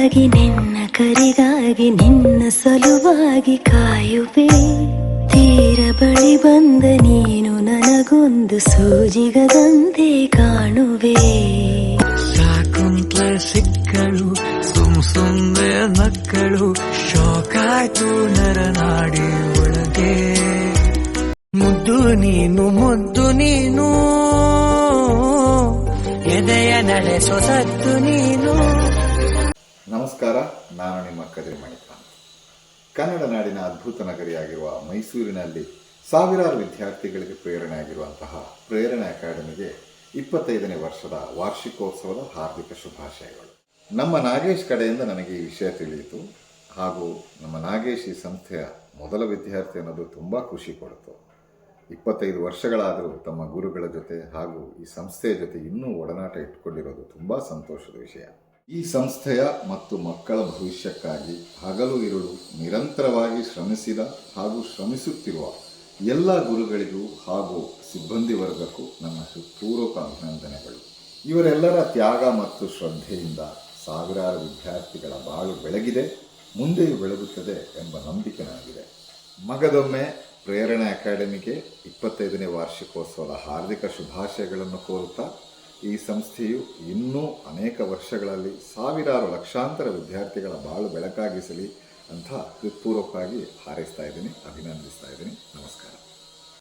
ನೆನಪಿಗಾಗಿ ನಿನ್ನ ಕರೆಗಾಗಿ ನಿನ್ನ ಸಲುವಾಗಿ ಕಾಯುವೆ. ತೀರ ಬಳಿ ಬಂದ ನೀನು ನನಗೊಂದು ಸೂಜಿಗದಂತೆ ಕಾಣುವೆ. ಸಾಕುಂತ್ಲೆ ಸಿಕ್ಕಳು ಸುಮ್ನೆ ನಕ್ಕಳು, ಶೋಕಾಯ್ತು ನರನಾಡಿ ಒಳಗೆ. ಮುದ್ದು ನೀನು ಎದೆಯ ನಡೆಸೋ ಸತ್ತು ನೀನು. ನಮಸ್ಕಾರ, ನಾನು ನಿಮ್ಮ ಕದಿರ್ ಮಣಿಕಾಂತ್. ಕನ್ನಡ ನಾಡಿನ ಅದ್ಭುತ ನಗರಿಯಾಗಿರುವ ಮೈಸೂರಿನಲ್ಲಿ ಸಾವಿರಾರು ವಿದ್ಯಾರ್ಥಿಗಳಿಗೆ ಪ್ರೇರಣೆಯಾಗಿರುವಂತಹ ಪ್ರೇರಣೆ ಅಕಾಡೆಮಿಗೆ 25ನೇ ವರ್ಷದ ವಾರ್ಷಿಕೋತ್ಸವದ ಹಾರ್ದಿಕ ಶುಭಾಶಯಗಳು. ನಮ್ಮ ನಾಗೇಶ್ ಕಡೆಯಿಂದ ನನಗೆ ಈ ವಿಷಯ ತಿಳಿಯಿತು. ಹಾಗೂ ನಮ್ಮ ನಾಗೇಶ್ ಈ ಸಂಸ್ಥೆಯ ಮೊದಲ ವಿದ್ಯಾರ್ಥಿ ಅನ್ನೋದು ತುಂಬ ಖುಷಿ ಕೊಡ್ತು. 25 ವರ್ಷಗಳಾದರೂ ತಮ್ಮ ಗುರುಗಳ ಜೊತೆ ಹಾಗೂ ಈ ಸಂಸ್ಥೆಯ ಜೊತೆ ಇನ್ನೂ ಒಡನಾಟ ಇಟ್ಕೊಂಡಿರೋದು ತುಂಬ ಸಂತೋಷದ ವಿಷಯ. ಈ ಸಂಸ್ಥೆಯ ಮತ್ತು ಮಕ್ಕಳ ಭವಿಷ್ಯಕ್ಕಾಗಿ ಹಗಲು ಇರುಳು ನಿರಂತರವಾಗಿ ಶ್ರಮಿಸಿದ ಹಾಗೂ ಶ್ರಮಿಸುತ್ತಿರುವ ಎಲ್ಲ ಗುರುಗಳಿಗೂ ಹಾಗೂ ಸಿಬ್ಬಂದಿ ವರ್ಗಕ್ಕೂ ನನ್ನ ಹೃತ್ಪೂರ್ವಕ ಅಭಿನಂದನೆಗಳು. ಇವರೆಲ್ಲರ ತ್ಯಾಗ ಮತ್ತು ಶ್ರದ್ಧೆಯಿಂದ ಸಾವಿರಾರು ವಿದ್ಯಾರ್ಥಿಗಳ ಬಾಳು ಬೆಳಗಿದೆ, ಮುಂದೆಯೂ ಬೆಳಗುತ್ತದೆ ಎಂಬ ನಂಬಿಕೆ ನನಗಿದೆ. ಮಗದೊಮ್ಮೆ ಪ್ರೇರಣೆ ಅಕಾಡೆಮಿಗೆ 25ನೇ ವಾರ್ಷಿಕೋತ್ಸವದ ಹಾರ್ದಿಕ ಶುಭಾಶಯಗಳನ್ನು ಕೋರುತ್ತಾ, ಈ ಸಂಸ್ಥೆಯು ಇನ್ನೂ ಅನೇಕ ವರ್ಷಗಳಲ್ಲಿ ಸಾವಿರಾರು ಲಕ್ಷಾಂತರ ವಿದ್ಯಾರ್ಥಿಗಳ ಬಾಳು ಬೆಳಕಾಗಿಸಲಿ ಅಂತ ಹೃತ್ಪೂರ್ವಕವಾಗಿ ಹಾರೈಸ್ತಾ ಇದ್ದೀನಿ, ಅಭಿನಂದಿಸ್ತಾ ಇದ್ದೀನಿ. ನಮಸ್ಕಾರ.